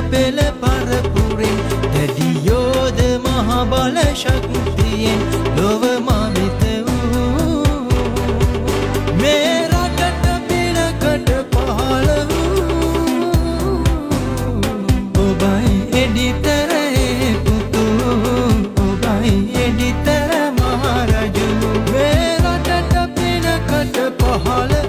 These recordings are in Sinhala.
පෙළ පරපුරෙන් දැඩි යෝධ මහ බල ශක්තියෙන් ලොව මවිත වූ මේ රටට පිනකට පහළ වූ ඔබයි එඩිතරේ පුතු ඔබයි එඩිතර මහරජු මේ රටට පිනකට පහළ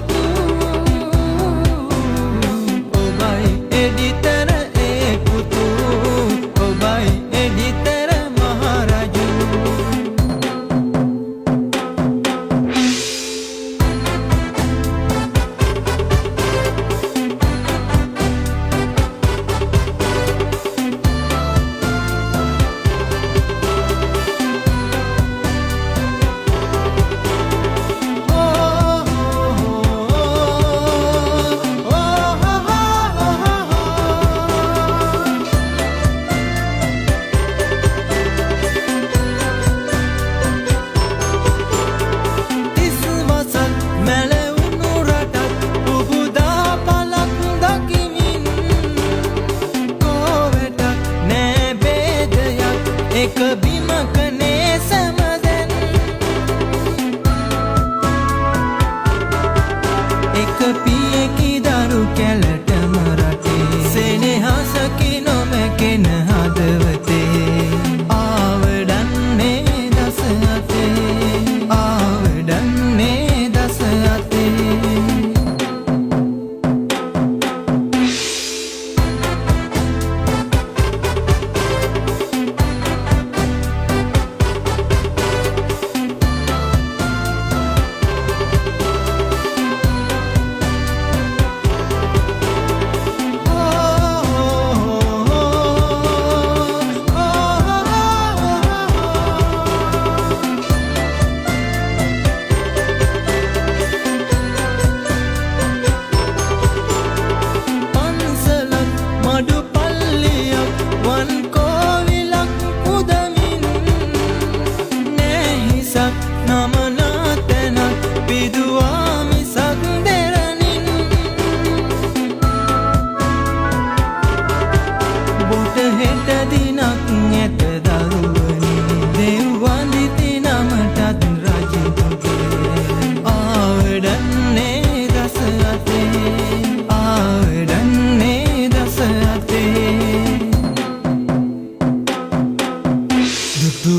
එක බිමකනේ සමදැන් එක පියකි දරු කැලටම රටේ සෙනෙහසකි නොමැකෙන හදවතේ ආවඩන්නේ දස අතේ ආවඩන්නේ දස අතේ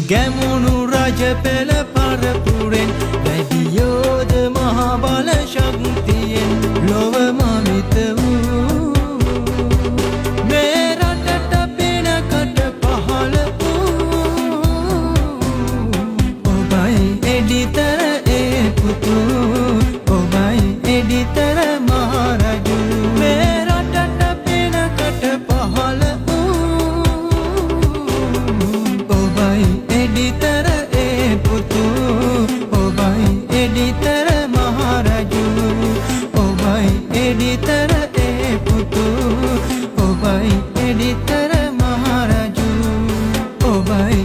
ගැමුණු රජ පෙළ පරපුරෙන් දැඩි යෝධ මහ බල ශක්තියෙන් ලොව මවිත වූ මේ රටට පිනකට පහළ වූ ඔබයි එඩිතර ඒ පුතු ඔබයි එඩිතර මහරජු මේ රටට පිනකට පහළ එඩිතර ඒ පුතු ඔබයි එඩිතර මහරජු ඔබයි එඩිතර ඒ පුතු ඔබයි එඩිතර මහරජු ඔබයි